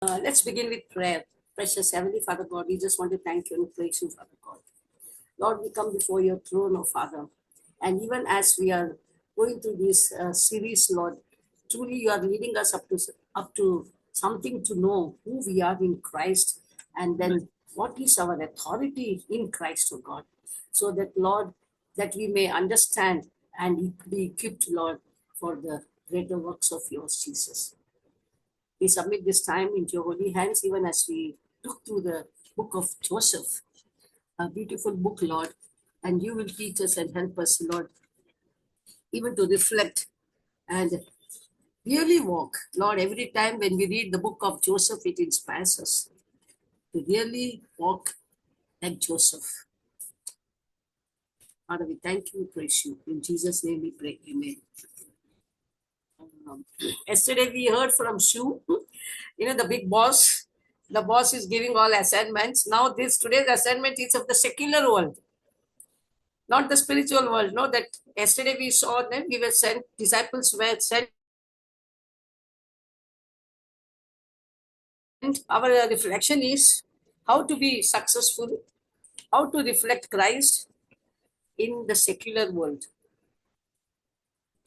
Let's begin with prayer. Precious Heavenly Father God, we just want to thank you and praise you, Father God. Lord, we come before your throne, oh Father. And even as we are going through this series, Lord, truly you are leading us up to something to know who we are in Christ, and then what is our authority in Christ, oh God. So that, Lord, that we may understand and be equipped, Lord, for the greater works of yours, Jesus. We submit this time into your holy hands, even as we look through the book of Joseph, a beautiful book, Lord. And you will teach us and help us, Lord, even to reflect and really walk. Lord, every time when we read the book of Joseph, it inspires us to really walk like Joseph. Father, we thank you, praise you. In Jesus' name we pray. Amen. Um, Yesterday we heard from Shu, the big boss. The boss is giving all assignments. Now today's assignment is of the secular world, not the spiritual world. No, that yesterday we saw that we were sent, disciples were sent. Our reflection is how to be successful, how to reflect Christ in the secular world.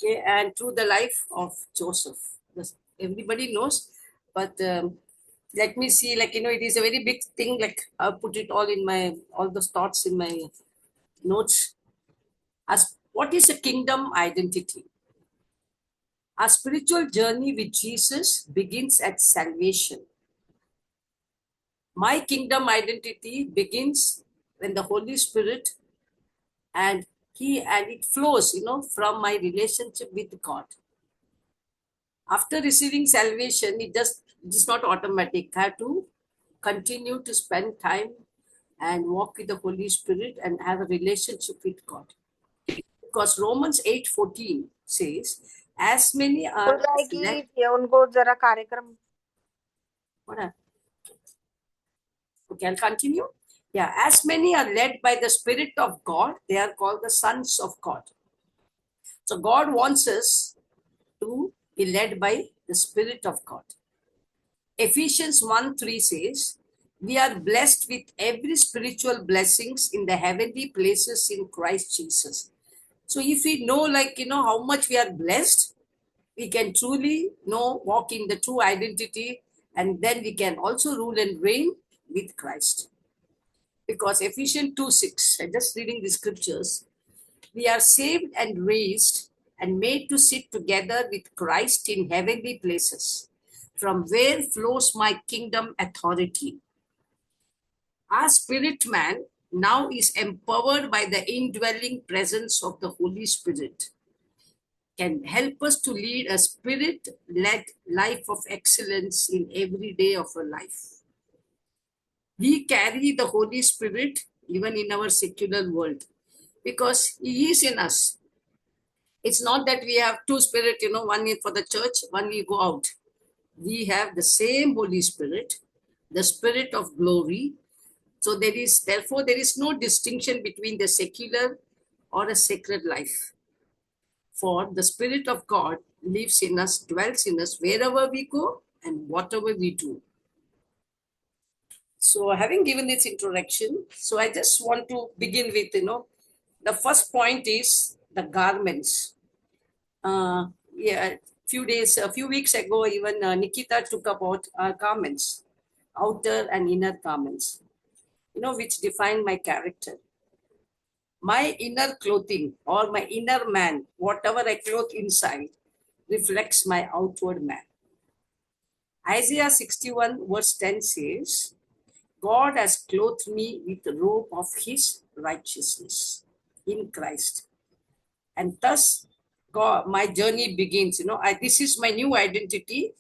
Okay, and through the life of Joseph. Everybody knows, but let me see, it is a very big thing. Like I'll put it all those thoughts in my notes. As what is a kingdom identity? Our spiritual journey with Jesus begins at salvation. My kingdom identity begins when the Holy Spirit and it flows, from my relationship with God. After receiving salvation, it is not automatic. I have to continue to spend time and walk with the Holy Spirit and have a relationship with God. Because Romans 8:14 says, as many बोल are रहा है led. कि उनको जरा कार्यक्रम Okay, I'll continue. Yeah, as many are led by the Spirit of God, they are called the sons of God. So God wants us to be led by the Spirit of God. Ephesians 1:3 says, we are blessed with every spiritual blessings in the heavenly places in Christ Jesus. So if we know, how much we are blessed, we can truly walk in the true identity, and then we can also rule and reign with Christ. Because Ephesians 2:6, I'm just reading the scriptures, we are saved and raised and made to sit together with Christ in heavenly places, from where flows my kingdom authority. Our spirit man now is empowered by the indwelling presence of the Holy Spirit, can help us to lead a spirit-led life of excellence in every day of our life. We carry the Holy Spirit even in our secular world because He is in us. It's not that we have two spirits, one is for the church, one we go out. We have the same Holy Spirit, the Spirit of glory. So therefore there is no distinction between the secular or a sacred life. For the Spirit of God lives in us, dwells in us wherever we go and whatever we do. So having given this introduction, so I just want to begin with, the first point is the garments. Yeah, a few weeks ago, even Nikita took about our garments, outer and inner garments, which define my character. My inner clothing or my inner man, whatever I clothe inside, reflects my outward man. Isaiah 61 verse 10 says, God has clothed me with the robe of his righteousness in Christ. And thus, God, my journey begins. This is my new identity,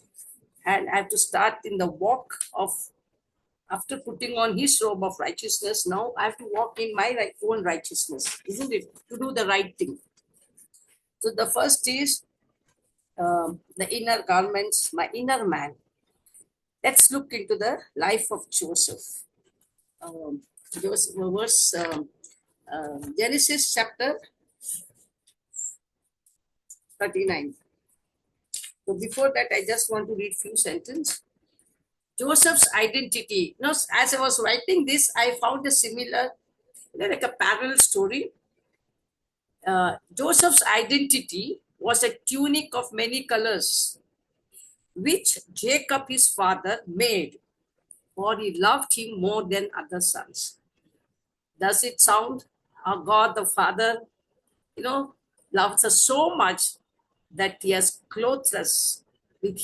and I have to start in the walk of, after putting on his robe of righteousness, now I have to walk in my own righteousness, isn't it? To do the right thing. So the first is the inner garments, my inner man. Let's look into the life of Joseph. Genesis chapter 39. So before that, I just want to read few sentences. Joseph's identity. As I was writing this, I found a similar, like a parallel story. Joseph's identity was a tunic of many colors, which Jacob his father made, for he loved him more than other sons. Does it sound? Our God the Father, you know, loves us so much that he has clothed us with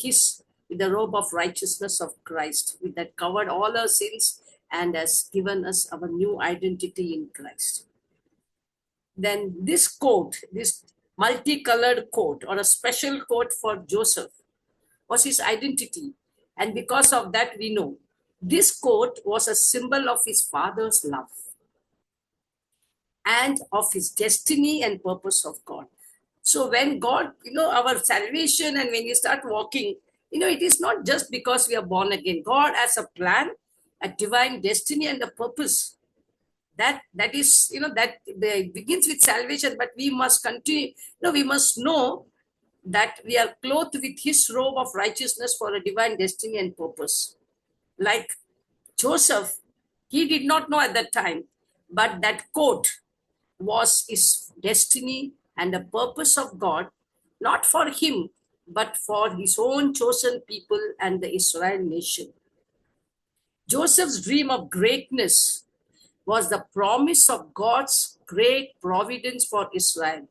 the robe of righteousness of Christ, with that covered all our sins and has given us our new identity in Christ. Then this coat, this multicolored coat or a special coat for Joseph was his identity. And because of that, we know this coat was a symbol of his father's love and of his destiny and purpose of God. So when God, our salvation, and when you start walking, it is not just because we are born again. God has a plan, a divine destiny, and a purpose. That is, that begins with salvation, but we must continue. We must know that we are clothed with his robe of righteousness for a divine destiny and purpose. Like Joseph, he did not know at that time, but that coat was his destiny and the purpose of God, not for him, but for his own chosen people and the Israel nation. Joseph's dream of greatness was the promise of God's great providence for Israel.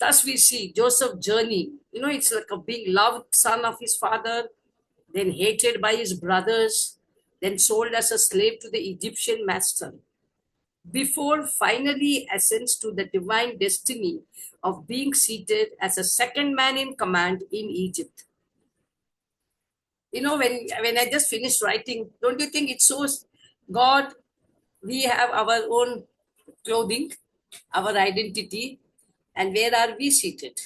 Thus, we see Joseph's journey. It's like a being loved son of his father, then hated by his brothers, then sold as a slave to the Egyptian master, before finally ascends to the divine destiny of being seated as a second man in command in Egypt. When I just finished writing, don't you think it shows God, we have our own clothing, our identity, and where are we seated?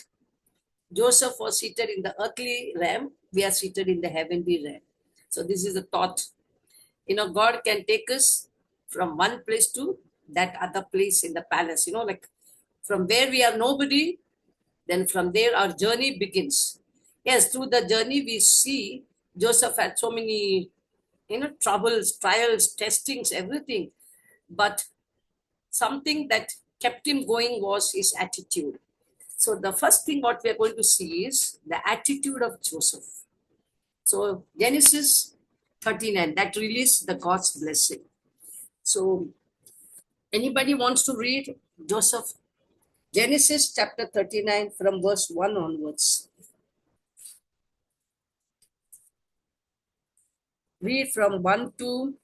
Joseph was seated in the earthly realm, we are seated in the heavenly realm. So this is a thought. God can take us from one place to that other place in the palace, like from where we are nobody, then from there our journey begins. Yes, through the journey we see Joseph had so many, troubles, trials, testings, everything. But something that kept him going was his attitude. So the first thing what we are going to see is the attitude of Joseph. So Genesis 39, that released the God's blessing. So anybody wants to read Joseph? Genesis chapter 39 from verse 1 onwards. Read from 1 to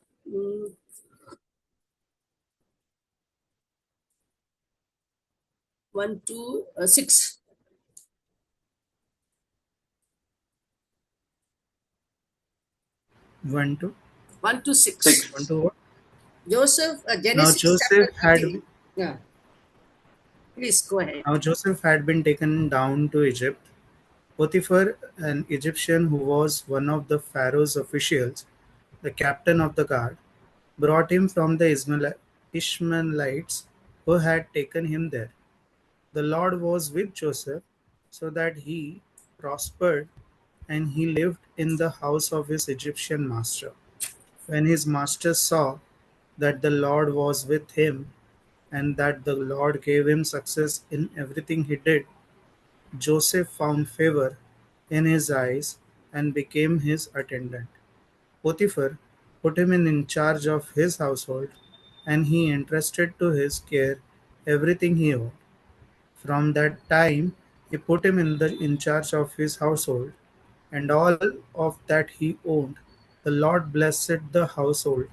6. 1 to 1 to 6. 1 to what? Joseph, Now Genesis Joseph chapter had 39. Yeah. Please go ahead. now Joseph had been taken down to Egypt. Potiphar, an Egyptian who was one of the Pharaoh's officials, the captain of the guard, brought him from the Ishmaelites who had taken him there. The Lord was with Joseph, so that he prospered, and he lived in the house of his Egyptian master. When his master saw that the Lord was with him, and that the Lord gave him success in everything he did, Joseph found favor in his eyes and became his attendant. Potiphar put him in charge of his household, and he entrusted to his care everything he owned. From that time he put him in charge of his household, and all of that he owned. The Lord blessed the household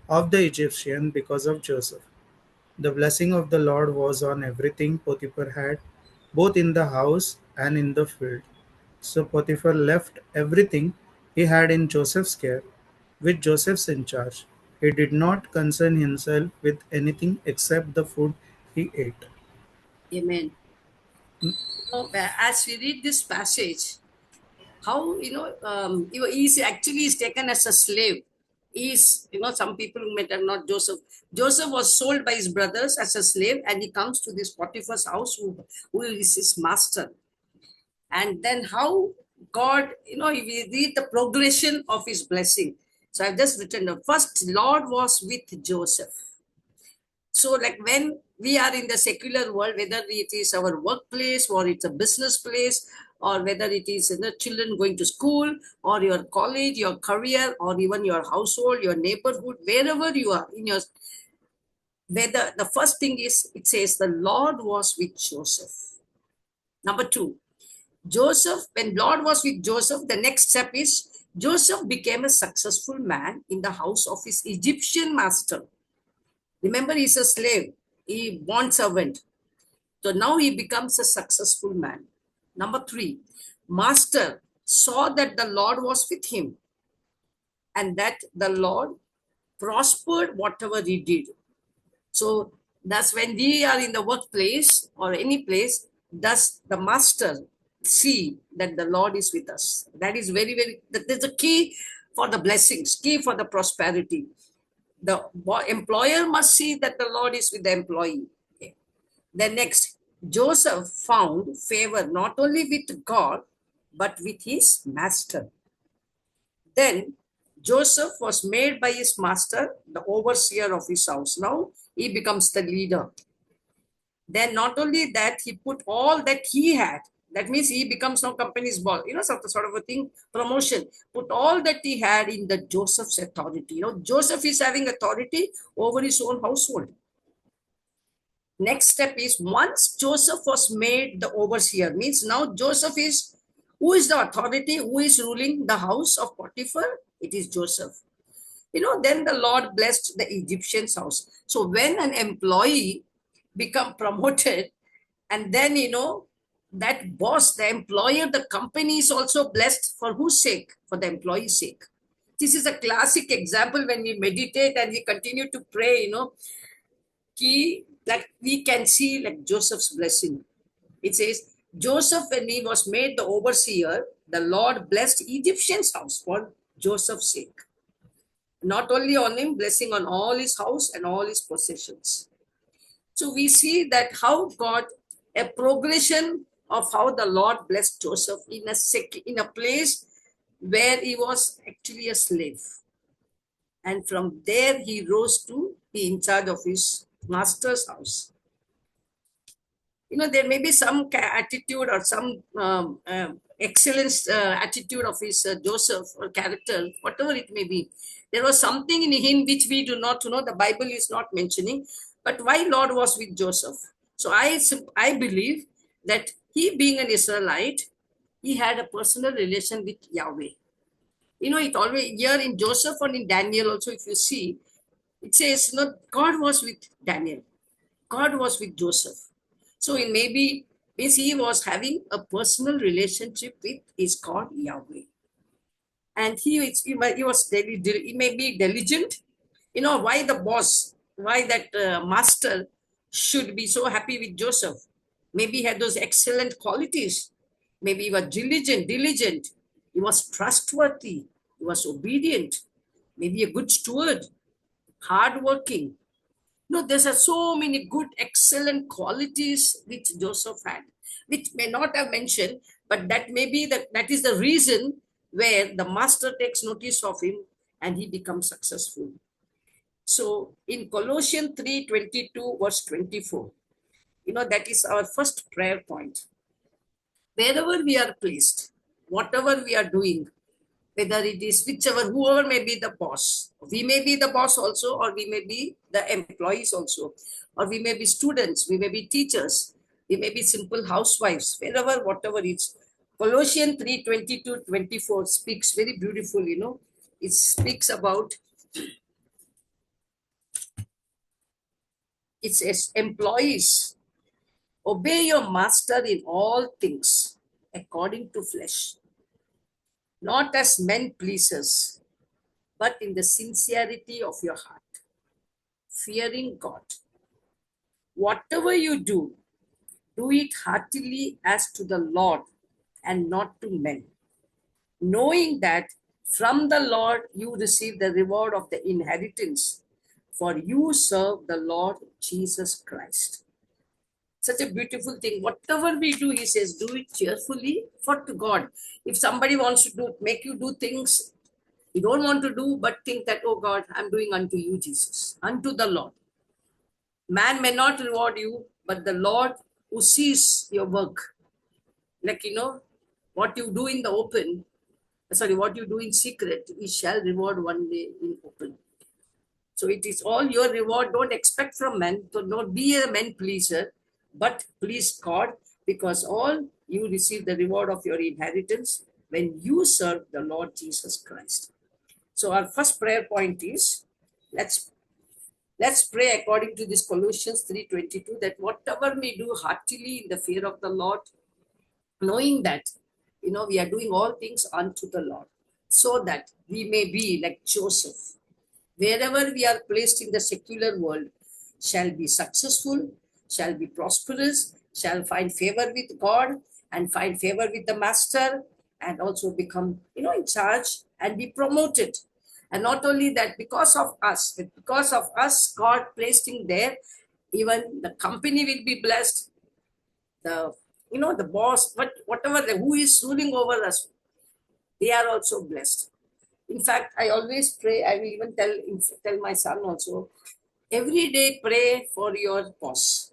of the Egyptian because of Joseph. The blessing of the Lord was on everything Potiphar had, both in the house and in the field. So Potiphar left everything he had in Joseph's care, with Joseph's in charge. He did not concern himself with anything except the food he ate. Amen. As we read this passage, how he's actually is taken as a slave. He's, some people might have not Joseph. Joseph was sold by his brothers as a slave, and he comes to this Potiphar's house, who is his master. And then how God, if we read the progression of his blessing. So I've just written the first Lord was with Joseph. So like when we are in the secular world, whether it is our workplace or it's a business place, or whether it is the children going to school or your college, your career, or even your household, your neighborhood, wherever you are in your, whether the first thing is, it says the Lord was with Joseph. Number two, Joseph, when Lord was with Joseph, the next step is Joseph became a successful man in the house of his Egyptian master. Remember, he's a slave, he bond servant. So now he becomes a successful man. Number three, master saw that the Lord was with him and that the Lord prospered whatever he did. So that's when we are in the workplace or any place, does the master see that the Lord is with us? That is very, very, that is the key for the blessings, key for the prosperity. The employer must see that the Lord is with the employee. Okay. Then next, Joseph found favor not only with God, but with his master. Then Joseph was made by his master the overseer of his house. Now he becomes the leader. Then not only that, he put all that he had. That means he becomes now company's boss. Sort of a thing, promotion. Put all that he had in the Joseph's authority. Joseph is having authority over his own household. Next step is once Joseph was made the overseer, means now Joseph is, who is the authority, who is ruling the house of Potiphar? It is Joseph. Then the Lord blessed the Egyptian's house. So when an employee become promoted, and then, that boss, the employer, the company is also blessed for whose sake? For the employee's sake. This is a classic example when we meditate and we continue to pray, that we can see like Joseph's blessing. It says, Joseph, when he was made the overseer, the Lord blessed Egyptian's house for Joseph's sake. Not only on him, blessing on all his house and all his possessions. So we see that how God, a progression of how the Lord blessed Joseph in a place where he was actually a slave. And from there he rose to be in charge of his master's house. There may be some attitude or some excellence attitude of his Joseph or character, whatever it may be. There was something in him which we do not know, the Bible is not mentioning, but why Lord was with Joseph? So I believe that he being an Israelite, he had a personal relation with Yahweh. It always, here in Joseph and in Daniel also, if you see, it says, God was with Daniel. God was with Joseph. So it may be, he was having a personal relationship with his God Yahweh. And he may be diligent. Why the boss, why that master should be so happy with Joseph? Maybe he had those excellent qualities. Maybe he was diligent. He was trustworthy. He was obedient. Maybe a good steward, hardworking. There's so many good, excellent qualities which Joseph had, which may not have mentioned, but that may be that is the reason where the master takes notice of him and he becomes successful. So in Colossians 3:22, verse 24, that is our first prayer point. Wherever we are placed, whatever we are doing, whether it is whoever may be the boss. We may be the boss also, or we may be the employees also, or we may be students, we may be teachers, we may be simple housewives, wherever, whatever it's. Colossians 3:22-24 speaks very beautiful, It speaks about, it says, employees, obey your master in all things according to flesh, not as men pleasers, but in the sincerity of your heart, fearing God. Whatever you do, do it heartily as to the Lord and not to men, knowing that from the Lord you receive the reward of the inheritance, for you serve the Lord Jesus Christ. Such a beautiful thing. Whatever we do, he says, do it cheerfully for to God. If somebody wants to do, make you do things you don't want to do, but think that, oh God, I'm doing unto you, Jesus, unto the Lord. Man may not reward you, but the Lord who sees your work, like, what you do in the open, what you do in secret, he shall reward one day in open. So it is all your reward. Don't expect from men. So not be a man pleaser, but please God, because all you receive the reward of your inheritance when you serve the Lord Jesus Christ. So our first prayer point is, let's pray according to this Colossians 3:22, that whatever we do heartily in the fear of the Lord, knowing that we are doing all things unto the Lord, so that we may be like Joseph, wherever we are placed in the secular world, shall be successful, shall be prosperous, shall find favor with God and find favor with the master, and also become in charge and be promoted. And not only that, because of us, God placed in there, even the company will be blessed. The boss, but whatever who is ruling over us, they are also blessed. In fact, I always pray. I will even tell my son also, every day pray for your boss.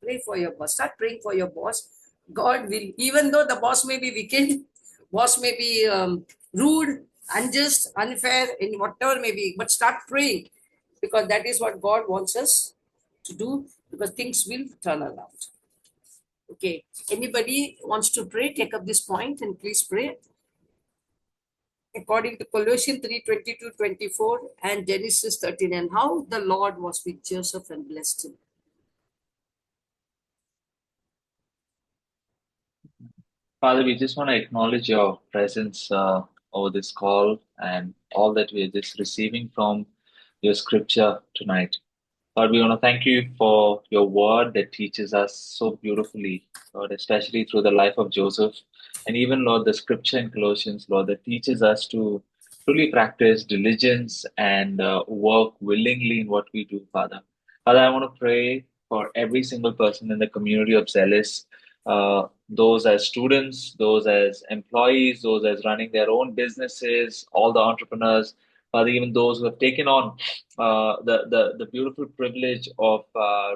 Pray for your boss. Start praying for your boss. God will, even though the boss may be wicked, boss may be rude, unjust, unfair, in whatever may be, but start praying, because that is what God wants us to do, because things will turn around. Okay. Anybody wants to pray? Take up this point and please pray. According to Colossians 3:22-24 and Genesis 13, and how the Lord was with Joseph and blessed him. Father, we just want to acknowledge your presence over this call and all that we are just receiving from your scripture tonight. Lord, we want to thank you for your word that teaches us so beautifully, Lord, especially through the life of Joseph. And even, Lord, the scripture in Colossians, Lord, that teaches us to truly practice diligence and work willingly in what we do, Father. Father, I want to pray for every single person in the community of Zealous, those as students, those as employees, those as running their own businesses, all the entrepreneurs, Father, even those who have taken on the beautiful privilege of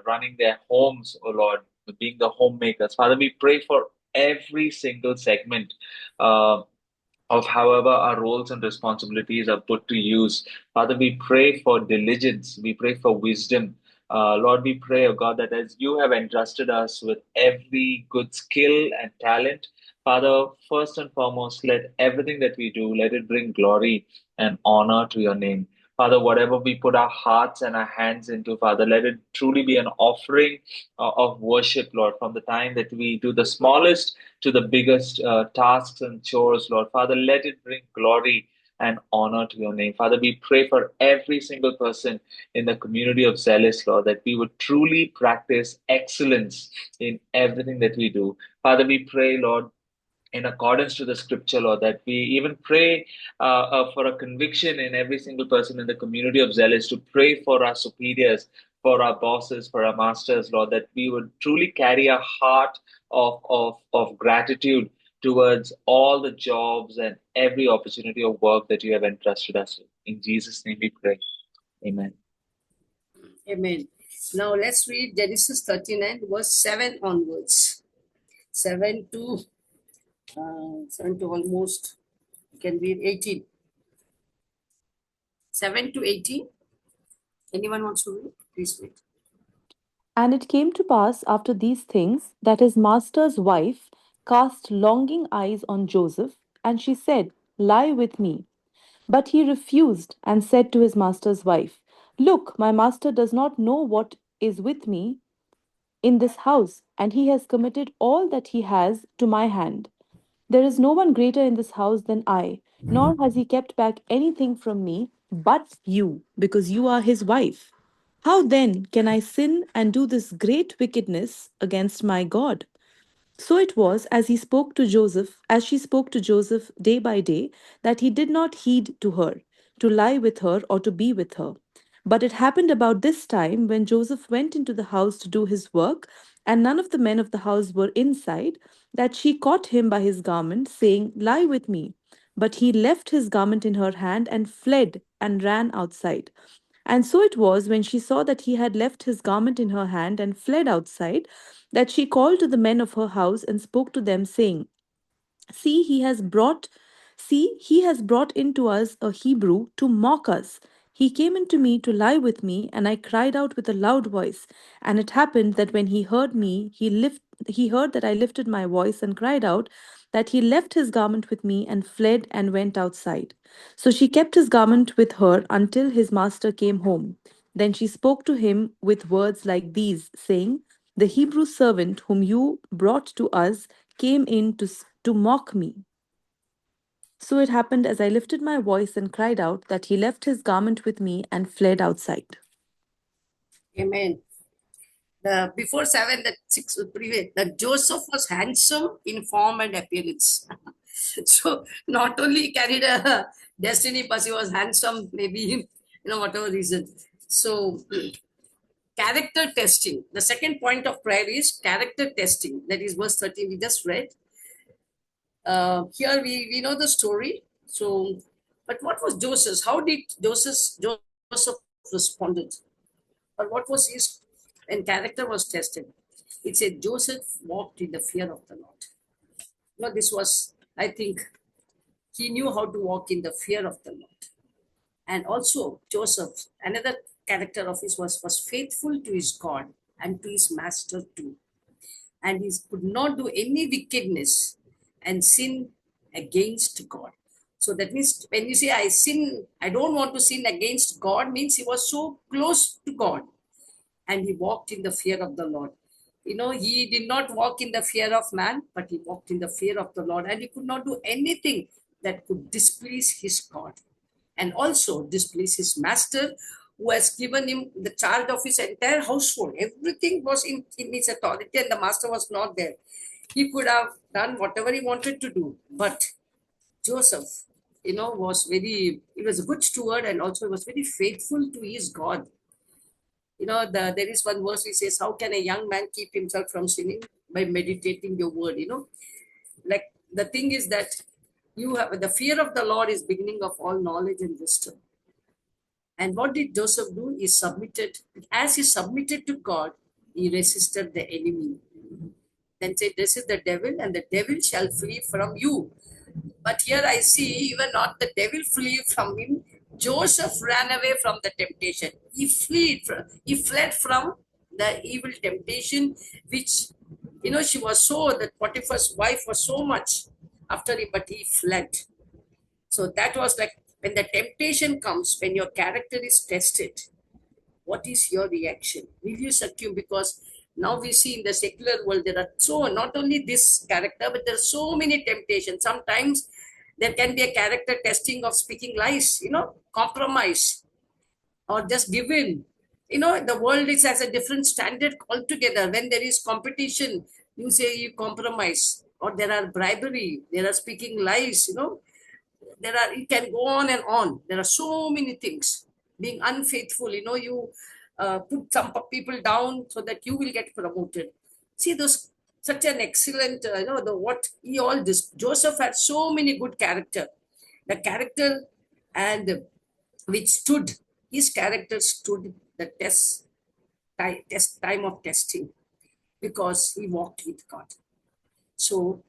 running their homes, oh Lord, being the homemakers. Father, we pray for every single segment of however our roles and responsibilities are put to use. Father, we pray for diligence, we pray for wisdom. Lord, we pray, oh God, that as you have entrusted us with every good skill and talent, Father, first and foremost, let everything that we do, let it bring glory and honor to your name. Father, whatever we put our hearts and our hands into, Father, let it truly be an offering of worship, Lord, from the time that we do the smallest to the biggest tasks and chores, Lord. Father, let it bring glory and honor to your name. Father, we pray for every single person in the community of Zealous, Lord, that we would truly practice excellence in everything that we do. Father, we pray, Lord, in accordance to the scripture, Lord, that we even pray for a conviction in every single person in the community of Zealous to pray for our superiors, for our bosses, for our masters, Lord, that we would truly carry a heart of gratitude towards all the jobs and every opportunity of work that you have entrusted us with. In Jesus' name we pray. Amen. Amen. Now let's read Genesis 39, verse 7 onwards. 7 to 7 to almost, you can read 18. 7 to 18. Anyone wants to read? Please read. And it came to pass after these things that his master's wife cast longing eyes on Joseph, and she said, lie with me. But he refused and said to his master's wife, look, my master does not know what is with me in this house, and he has committed all that he has to my hand. There is no one greater in this house than I, nor has he kept back anything from me but you, because you are his wife. How then can I sin and do this great wickedness against my God? So it was as he spoke to Joseph, as she spoke to Joseph day by day, that he did not heed to her, to lie with her or to be with her. But it happened about this time when Joseph went into the house to do his work, and none of the men of the house were inside, that she caught him by his garment, saying, Lie with me. But he left his garment in her hand and fled and ran outside. And so it was, when she saw that he had left his garment in her hand and fled outside, that she called to the men of her house and spoke to them, saying, See, he has brought into us a Hebrew to mock us. He came into me to lie with me, and I cried out with a loud voice. And it happened that when he heard me, he heard that I lifted my voice and cried out, that he left his garment with me and fled and went outside. So she kept his garment with her until his master came home. Then she spoke to him with words like these, saying, The Hebrew servant whom you brought to us came in to mock me. So it happened, as I lifted my voice and cried out, that he left his garment with me and fled outside. Amen. Before 7, that 6 previous, that Joseph was handsome in form and appearance. So not only carried a destiny, but he was handsome, maybe, whatever reason. So character testing. The second point of prayer is character testing. That is verse 13 we just read. Here we know the story. So, but what was Joseph? How did Joseph responded? But what was his, when character was tested? It said Joseph walked in the fear of the Lord. This was, I think, he knew how to walk in the fear of the Lord. And also Joseph, another character of his was faithful to his God and to his master too. And he could not do any wickedness and sin against God. So that means when you say I don't want to sin against God, means he was so close to God and he walked in the fear of the Lord. He did not walk in the fear of man, but he walked in the fear of the Lord, and he could not do anything that could displease his God and also displease his master, who has given him the charge of his entire household. Everything was in his authority, and the master was not there. He could have done whatever he wanted to do, but Joseph, he was a good steward, and also was very faithful to his God. There is one verse which says, how can a young man keep himself from sinning? By meditating your word. Like, the thing is that you have the fear of the Lord is beginning of all knowledge and wisdom. And what did Joseph do? He submitted. As he submitted to God, he resisted the enemy. Then said, this is the devil, and the devil shall flee from you. But here I see, even not the devil flee from him, Joseph ran away from the temptation. He fled from the evil temptation, which, she was so, that Potiphar's wife was so much after him, but he fled. So that was like, when the temptation comes, when your character is tested, what is your reaction? Will you succumb? Because now we see in the secular world, there are not only this character, but there are so many temptations. Sometimes there can be a character testing of speaking lies, compromise, or just give in. The world has a different standard altogether. When there is competition, you say you compromise, or there are bribery, there are speaking lies, it can go on and on. There are so many things. Being unfaithful, you put some people down so that you will get promoted. See, those such an excellent, Joseph had so many good character. The character and his character stood the test time of testing, because he walked with God. So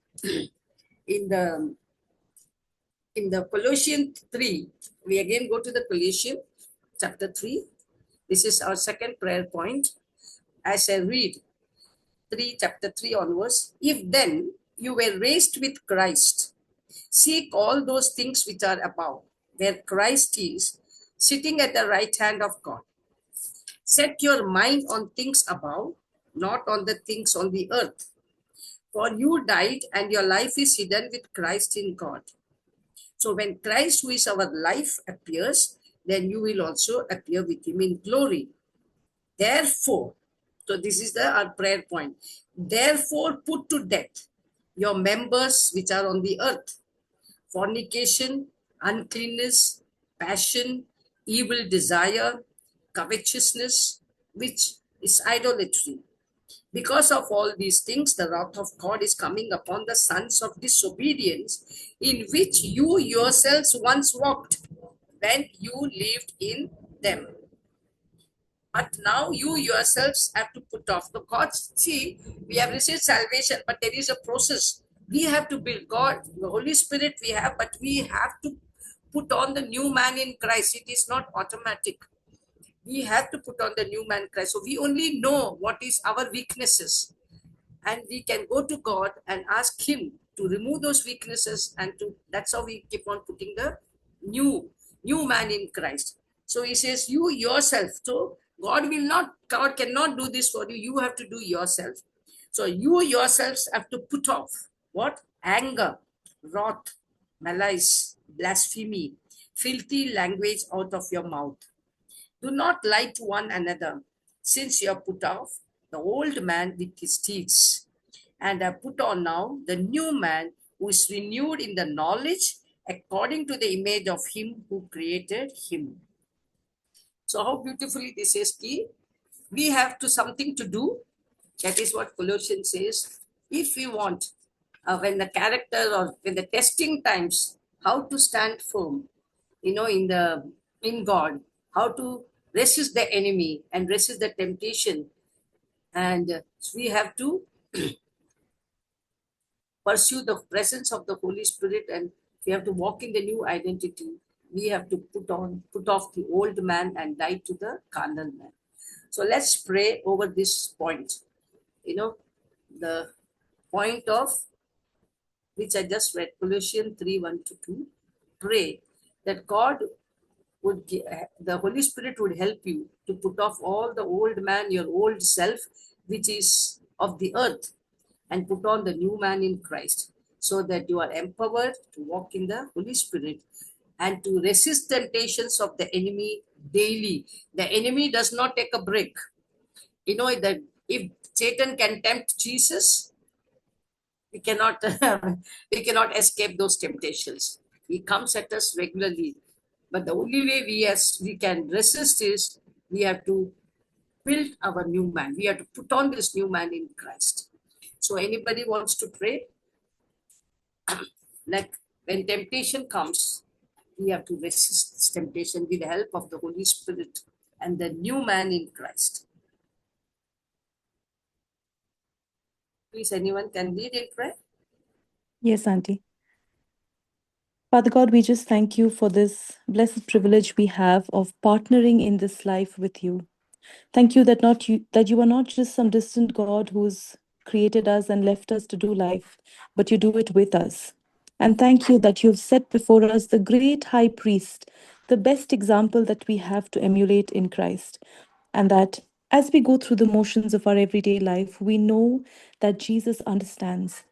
in the Colossians 3, we again go to the Colossians chapter 3. This is our second prayer point. As I read chapter 3 onwards, if then you were raised with Christ, seek all those things which are above, where Christ is, sitting at the right hand of God. Set your mind on things above, not on the things on the earth. For you died, and your life is hidden with Christ in God. So when Christ, who is our life, appears, then you will also appear with him in glory. Therefore, so this is our prayer point. Therefore, put to death your members which are on the earth: fornication, uncleanness, passion, evil desire, covetousness, which is idolatry. Because of all these things, the wrath of God is coming upon the sons of disobedience, in which you yourselves once walked when you lived in them. But now you yourselves have to put off the gods. See, we have received salvation, but there is a process. We have to build God, the Holy Spirit we have, but we have to put on the new man in Christ. It is not automatic. We have to put on the new man Christ. So we only know what is our weaknesses, and we can go to God and ask Him to remove those weaknesses, and to that's how we keep on putting the new man in Christ. So He says, you yourself. So God cannot do this for you. You have to do yourself. So you yourselves have to put off what? Anger, wrath, malice, blasphemy, filthy language out of your mouth. Do not lie to one another, since you have put off the old man with his deeds, and have put on now the new man, who is renewed in the knowledge according to the image of him who created him. So how beautifully this is key. We have to something to do. That is what Colossians says. If we want, when the character or when the testing times, how to stand firm, in God, how to resist the enemy and resist the temptation, and we have to pursue the presence of the Holy Spirit, and we have to walk in the new identity. We have to put off the old man and die to the carnal man. So let's pray over this point. The point of which I just read, Colossians 3:1-2. Pray that God would the Holy Spirit would help you to put off all the old man, your old self, which is of the earth, and put on the new man in Christ, so that you are empowered to walk in the Holy Spirit and to resist temptations of the enemy daily. The enemy does not take a break. That if Satan can tempt Jesus, we cannot we cannot escape those temptations. He comes at us regularly, but the only way we can resist is we have to build our new man. We have to put on this new man in Christ. So anybody wants to pray? Like when temptation comes, we have to resist this temptation with the help of the Holy Spirit and the new man in Christ. Please, anyone can lead in prayer? Yes, Auntie. Father God, we just thank you for this blessed privilege we have of partnering in this life with you. Thank you that you are not just some distant God who's created us and left us to do life, but you do it with us. And thank you that you've set before us the great high priest, the best example that we have to emulate in Christ. And that as we go through the motions of our everyday life, we know that Jesus understands,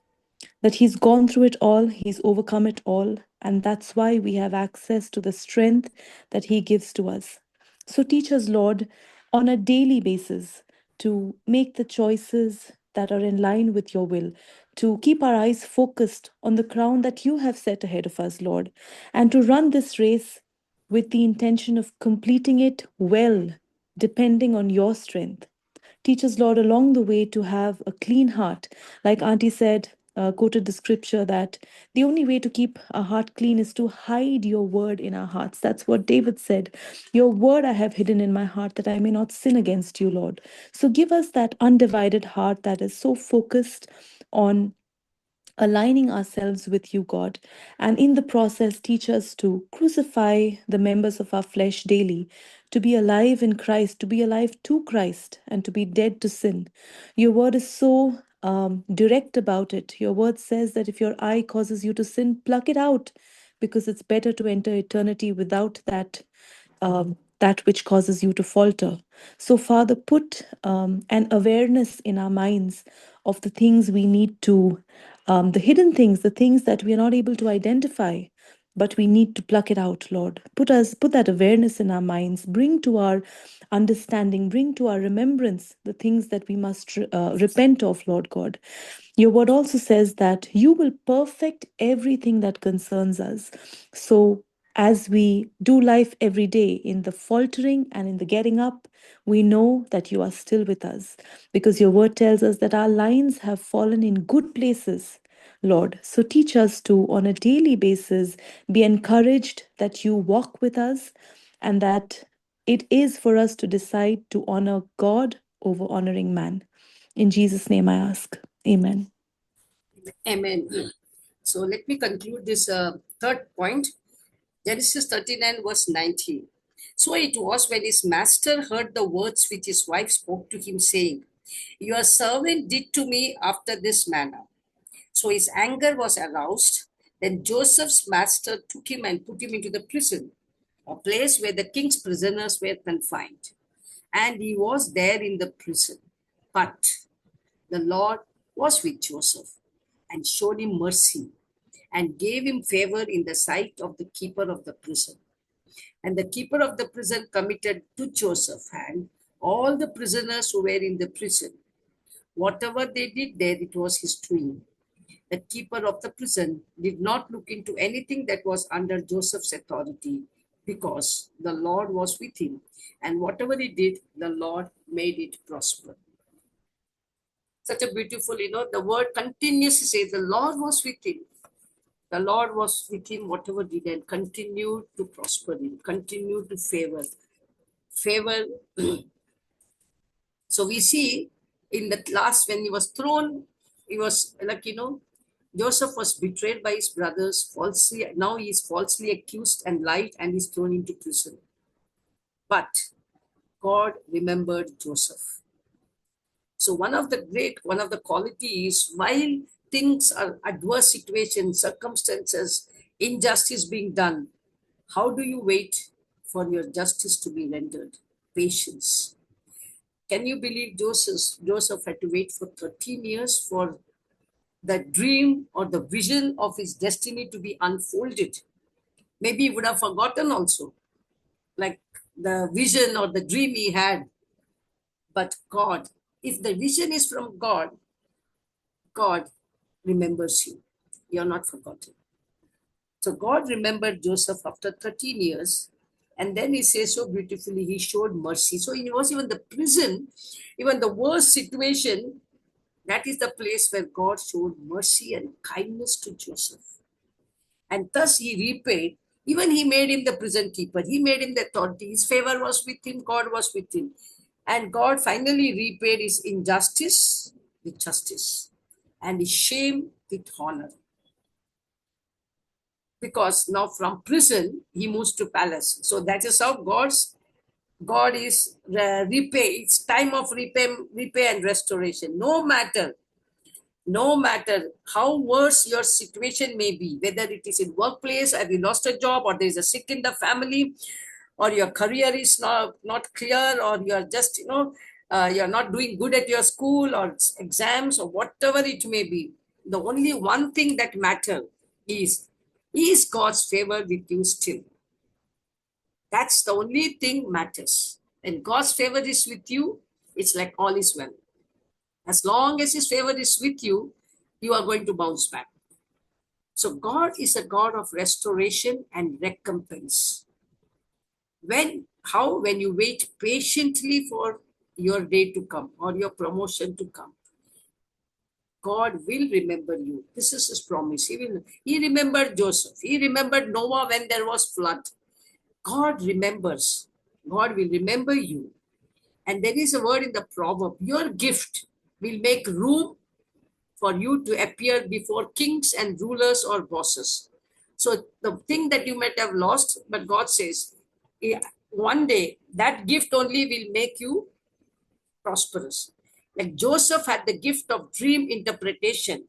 that he's gone through it all, he's overcome it all, and that's why we have access to the strength that he gives to us. So teach us, Lord, on a daily basis to make the choices that are in line with your will, to keep our eyes focused on the crown that you have set ahead of us, Lord, and to run this race with the intention of completing it well, depending on your strength. Teach us, Lord, along the way to have a clean heart. Like Auntie said, quoted the scripture that the only way to keep our heart clean is to hide your word in our hearts. That's what David said. Your word I have hidden in my heart that I may not sin against you, Lord. So give us that undivided heart that is so focused on aligning ourselves with you, God. And in the process, teach us to crucify the members of our flesh daily, to be alive in Christ, to be alive to Christ, and to be dead to sin. Your word is so direct about it. Your word says that if your eye causes you to sin, pluck it out, because it's better to enter eternity without that which causes you to falter. So, Father, put an awareness in our minds of the things we need to, the hidden things, the things that we are not able to identify, but we need to pluck it out, Lord. Put that awareness in our minds. Bring to our understanding, bring to our remembrance the things that we must repent of, Lord God. Your word also says that you will perfect everything that concerns us. So as we do life every day, in the faltering and in the getting up, we know that you are still with us, because your word tells us that our lines have fallen in good places, Lord. So teach us to, on a daily basis, be encouraged that you walk with us, and that it is for us to decide to honor God over honoring man. In Jesus' name I ask. Amen. Amen. So let me conclude this third point. Genesis 39, verse 19. So it was when his master heard the words which his wife spoke to him, saying, Your servant did to me after this manner. So his anger was aroused. Then Joseph's master took him and put him into the prison, a place where the king's prisoners were confined. And he was there in the prison. But the Lord was with Joseph and showed him mercy and gave him favor in the sight of the keeper of the prison. And the keeper of the prison committed to Joseph and all the prisoners who were in the prison. Whatever they did there, it was his doing. The keeper of the prison did not look into anything that was under Joseph's authority, because the Lord was with him. And whatever he did, the Lord made it prosper. Such a beautiful, the word continues to say the Lord was with him. The Lord was with him, whatever he did, and continued to prosper him, continued to favor. So we see in the last, when he was thrown, he was like, Joseph was betrayed by his brothers falsely. Now he is falsely accused and lied, and is thrown into prison. But God remembered Joseph. So one of the qualities, while things are adverse situations, circumstances, injustice being done, how do you wait for your justice to be rendered? Patience. Can you believe Joseph had to wait for 13 years for the dream or the vision of his destiny to be unfolded? Maybe he would have forgotten also, like the vision or the dream he had. But God, if the vision is from God, God remembers you. You're not forgotten. So God remembered Joseph after 13 years. And then he says so beautifully, he showed mercy. So it was even the prison, even the worst situation, that is the place where God showed mercy and kindness to Joseph. And thus he repaid. Even he made him the prison keeper. He made him the authority. His favor was with him. God was with him. And God finally repaid his injustice with justice and his shame with honor. Because now from prison, he moves to palace. So that is how God is repay. It's time of repay and restoration. No matter how worse your situation may be, whether it is in workplace, have you lost a job, or there is a sick in the family, or your career is not clear, or you're just, you're not doing good at your school or exams or whatever it may be. The only one thing that matters is God's favor with you still. That's the only thing matters. When God's favor is with you, it's like all is well. As long as his favor is with you, you are going to bounce back. So God is a God of restoration and recompense. When you wait patiently for your day to come or your promotion to come, God will remember you. This is his promise. He remembered Joseph. He remembered Noah when there was flood. God remembers. God will remember you. And there is a word in the proverb, your gift will make room for you to appear before kings and rulers or bosses. So the thing that you might have lost, but God says, one day that gift only will make you prosperous. Like Joseph had the gift of dream interpretation.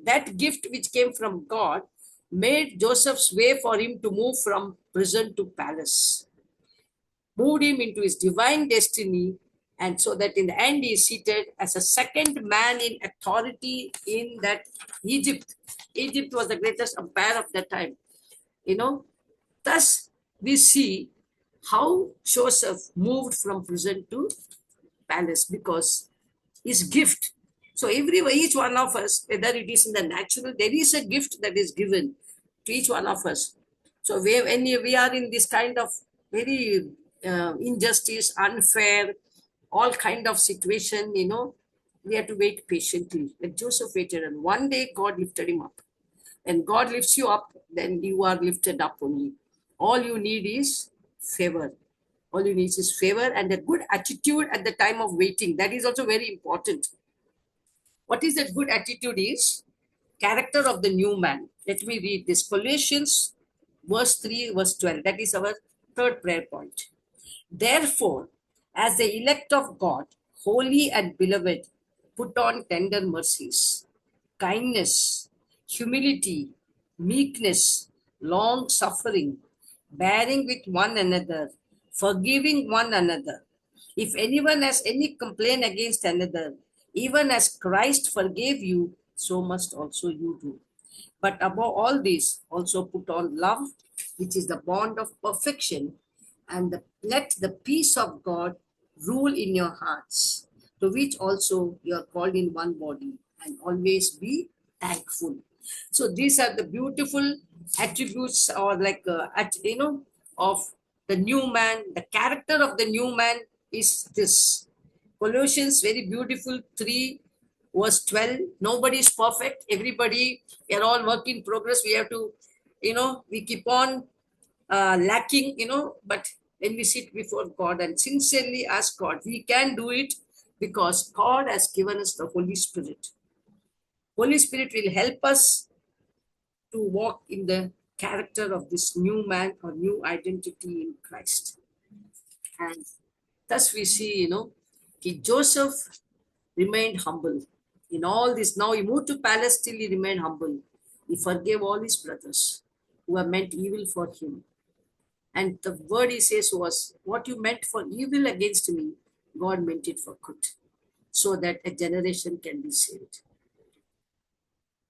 That gift which came from God made Joseph's way for him to move from prison to palace, moved him into his divine destiny, and so that in the end he is seated as a second man in authority in that Egypt. Egypt was the greatest empire of that time. Thus we see how Joseph moved from prison to palace because his gift. So each one of us, whether it is in the natural, there is a gift that is given to each one of us. So when we are in this kind of very injustice, unfair, all kind of situation, we have to wait patiently. Like Joseph waited, and one day God lifted him up. And God lifts you up, then you are lifted up only. All you need is favor. All you need is favor and a good attitude at the time of waiting. That is also very important. What is that good attitude is? Character of the new man. Let me read this. Colossians verse 3, verse 12. That is our third prayer point. Therefore, as the elect of God, holy and beloved, put on tender mercies, kindness, humility, meekness, long suffering, bearing with one another, forgiving one another. If anyone has any complaint against another, even as Christ forgave you, so must also you do. But above all this, also put on love, which is the bond of perfection, and let the peace of God rule in your hearts, to which also you are called in one body, and always be thankful. So these are the beautiful attributes, or like of the new man. The character of the new man is this. Colossians, very beautiful 3, verse 12. Nobody is perfect. Everybody, we are all work in progress. We have to, we keep on lacking, but when we sit before God and sincerely ask God, we can do it because God has given us the Holy Spirit. Holy Spirit will help us to walk in the character of this new man or new identity in Christ. And thus we see, Joseph remained humble. In all this, now he moved to palace, still he remained humble. He forgave all his brothers who have meant evil for him. And the word he says was, what you meant for evil against me, God meant it for good, so that a generation can be saved.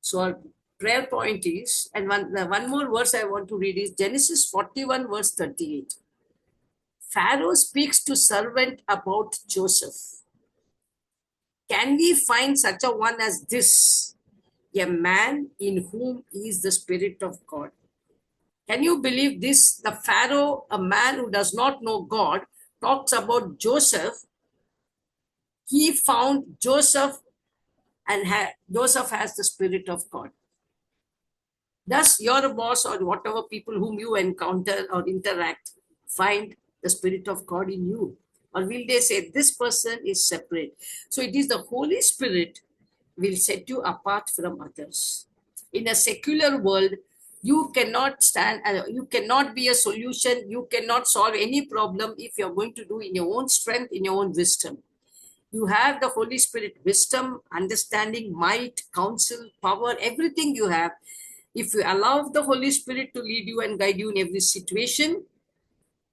So our prayer point is, and one more verse I want to read is Genesis 41, verse 38. Pharaoh speaks to servant about Joseph. Can we find such a one as this, a man in whom is the Spirit of God? Can you believe this? The Pharaoh, a man who does not know God, talks about Joseph. He found Joseph, and Joseph has the Spirit of God. Thus, your boss or whatever people whom you encounter or interact find the Spirit of God in you. Or will they say, this person is separate? So it is the Holy Spirit will set you apart from others. In a secular world, you cannot stand, you cannot be a solution, you cannot solve any problem if you're going to do in your own strength, in your own wisdom. You have the Holy Spirit, wisdom, understanding, might, counsel, power, everything you have. If you allow the Holy Spirit to lead you and guide you in every situation,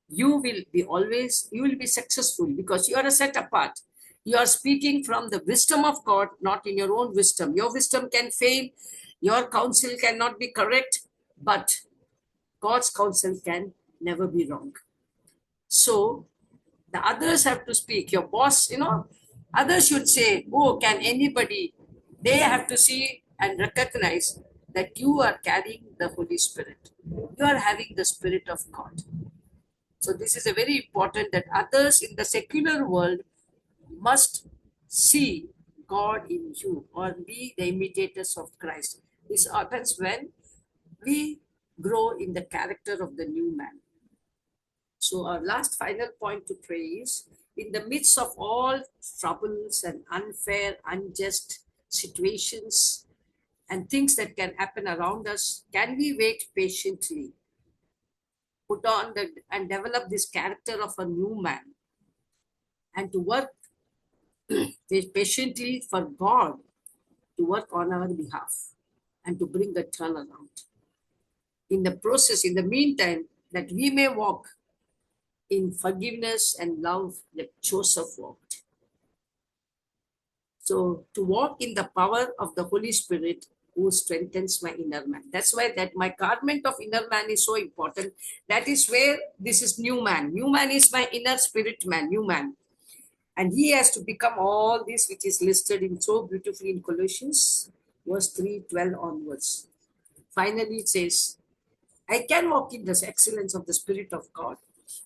you will be successful because you are set apart. You are speaking from the wisdom of God, not in your own wisdom. Your wisdom can fail, your counsel cannot be correct, but God's counsel can never be wrong. So the others have to speak. Your boss, others should say, oh, can anybody? They have to see and recognize that you are carrying the Holy Spirit. You are having the Spirit of God. So this is a very important that others in the secular world must see God in you or be the imitators of Christ. This happens when we grow in the character of the new man. So our last final point to pray is, in the midst of all troubles and unfair, unjust situations and things that can happen around us, can we wait patiently, put on and develop this character of a new man, and to work patiently for God to work on our behalf and to bring a turnaround. In the process, in the meantime, that we may walk in forgiveness and love like Joseph walked. So to walk in the power of the Holy Spirit who strengthens my inner man. That's why that my garment of inner man is so important. That is where this is new man. New man is my inner spirit man, new man. And he has to become all this which is listed in so beautifully in Colossians, verse 3, 12 onwards. Finally, it says, I can walk in this excellence of the Spirit of God.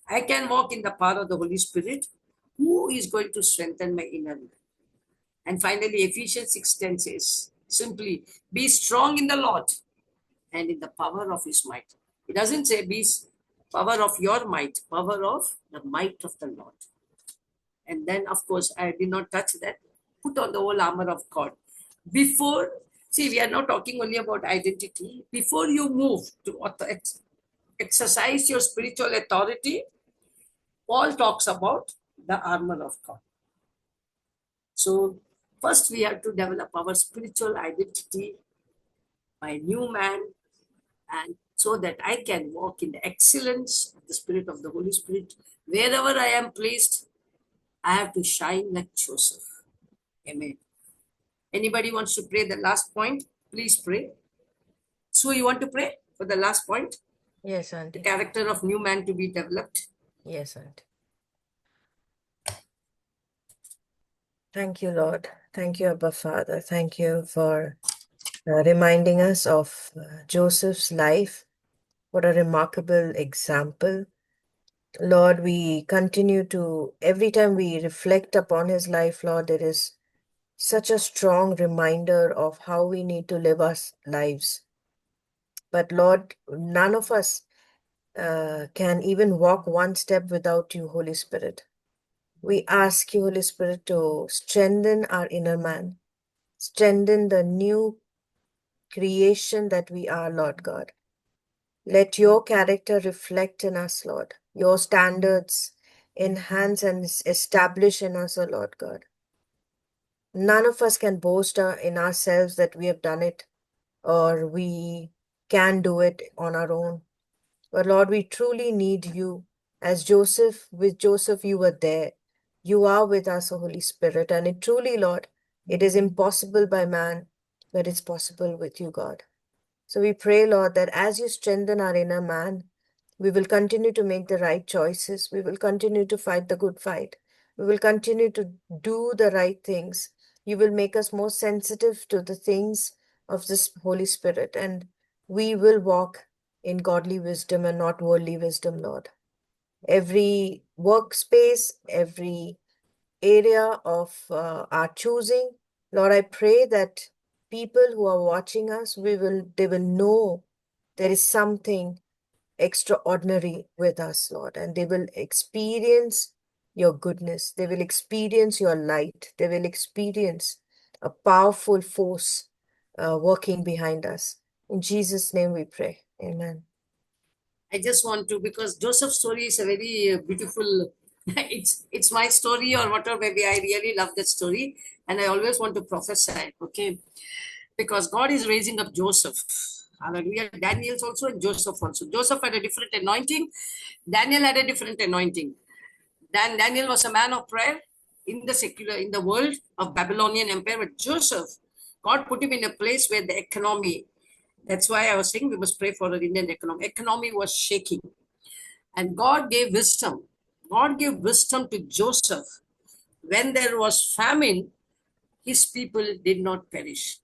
I can walk in the power of the Holy Spirit, who is going to strengthen my inner man. And finally, Ephesians 6:10 says, simply, be strong in the Lord and in the power of his might. It doesn't say be power of your might, power of the might of the Lord. And then, of course, I did not touch that. Put on the whole armor of God. Before, see, we are not talking only about identity. Before you move to exercise your spiritual authority, Paul talks about the armor of God. So, first we have to develop our spiritual identity, my new man, and so that I can walk in the excellence of the Spirit of the Holy Spirit. Wherever I am placed, I have to shine like Joseph. Amen. Anybody wants to pray the last point? Please pray. So you want to pray for the last point? Yes, The Auntie. character of new man to be developed. Yes, Auntie. Thank you, Lord. Thank you, Abba Father. Thank you for reminding us of Joseph's life. What a remarkable example. Lord, we continue to, every time we reflect upon his life, Lord, there is such a strong reminder of how we need to live our lives. But Lord, none of us can even walk one step without you, Holy Spirit. We ask you, Holy Spirit, to strengthen our inner man, strengthen the new creation that we are, Lord God. Let your character reflect in us, Lord. Your standards enhance and establish in us, O Lord God. None of us can boast in ourselves that we have done it or we can do it on our own. But Lord, we truly need you. As Joseph, with Joseph, you were there. You are with us, O Holy Spirit. And it truly, Lord, it is impossible by man, but it's possible with you, God. So we pray, Lord, that as you strengthen our inner man, we will continue to make the right choices. We will continue to fight the good fight. We will continue to do the right things. You will make us more sensitive to the things of this Holy Spirit, and we will walk in godly wisdom and not worldly wisdom, Lord. Every workspace, every area of our choosing, Lord, I pray that people who are watching us, they will know there is something extraordinary with us, Lord, and they will experience your goodness. They will experience your light. They will experience a powerful force working behind us. In Jesus' name we pray. Amen. I just want to, because Joseph's story is a very beautiful, it's my story or whatever, maybe I really love that story. And I always want to prophesy, okay? Because God is raising up Joseph. Hallelujah. Daniel's also and Joseph also. Joseph had a different anointing. Daniel had a different anointing. Daniel was a man of prayer in the world of Babylonian Empire. But Joseph, God put him in a place where the economy, that's why I was saying we must pray for an Indian economy. Economy was shaking. And God gave wisdom. God gave wisdom to Joseph. When there was famine, his people did not perish.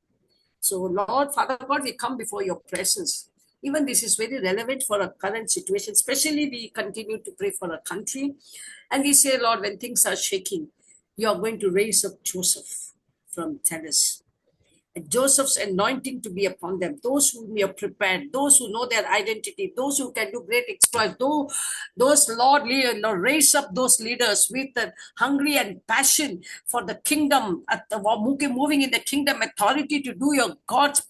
So, Lord, Father God, we come before your presence. Even this is very relevant for our current situation, especially we continue to pray for our country. And we say, Lord, when things are shaking, you are going to raise up Joseph from Tennessee. And Joseph's anointing to be upon them, those whom you are prepared, those who know their identity, those who can do great exploits, those Lord, raise up those leaders with the hungry and passion for the kingdom, moving in the kingdom authority to do your God's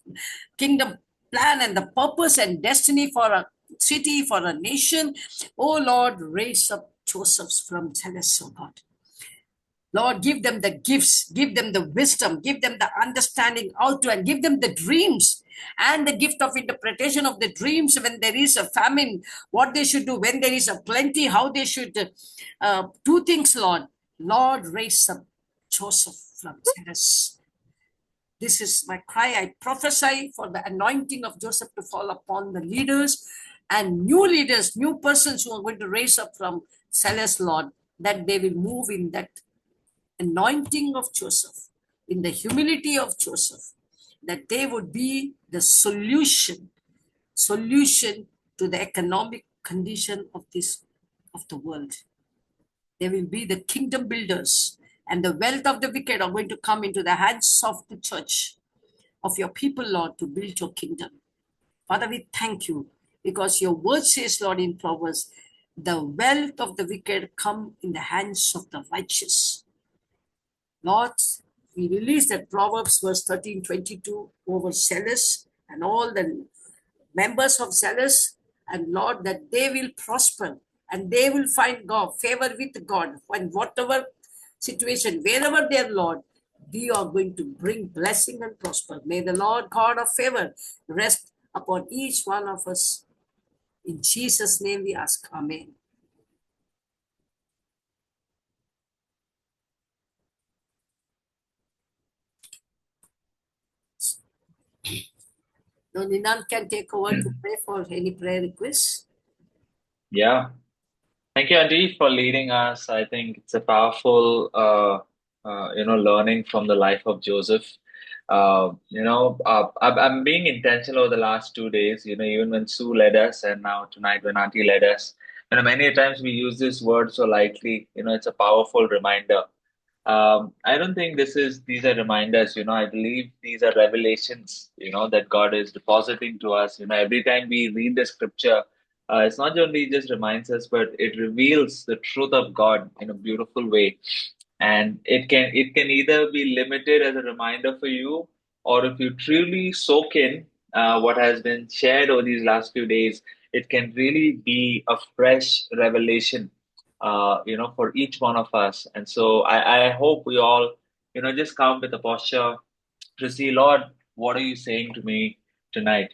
kingdom plan and the purpose and destiny for a city, for a nation. Oh Lord, raise up Josephs from Tennessee, oh God. Lord, give them the gifts, give them the wisdom, give them the understanding how to, and give them the dreams and the gift of interpretation of the dreams when there is a famine, what they should do, when there is a plenty, how they should do things, Lord. Lord, raise up Joseph from Tennessee. This is my cry. I prophesy for the anointing of Joseph to fall upon the leaders and new leaders, new persons who are going to raise up from Celeste, Lord, that they will move in that anointing of Joseph, in the humility of Joseph, that they would be the solution to the economic condition of the world. They will be the kingdom builders, and the wealth of the wicked are going to come into the hands of the church, of your people, Lord, to build your kingdom. Father, we thank you because your word says, Lord, in Proverbs, the wealth of the wicked come in the hands of the righteous. Lord, we release that Proverbs verse 13:22 over Zealous and all the members of Zealous, and Lord, that they will prosper and they will find God, favor with God, and whatever situation, wherever they are, Lord, we are going to bring blessing and prosper. May the Lord God of favor rest upon each one of us. In Jesus' name we ask. Amen. Now, Ninan can take over to pray for any prayer requests. Yeah. Thank you, Andy, for leading us. I think it's a powerful, learning from the life of Joseph. I'm being intentional over the last 2 days, even when Sue led us and now tonight when Auntie led us. Many times we use this word so lightly, it's a powerful reminder. I don't think these are reminders, I believe these are revelations, that God is depositing to us. Every time we read the scripture, it's not only just reminds us, but it reveals the truth of God in a beautiful way. And it can either be limited as a reminder for you, or if you truly soak in what has been shared over these last few days, it can really be a fresh revelation, for each one of us. And so I hope we all, just come with a posture to see, Lord, what are you saying to me tonight?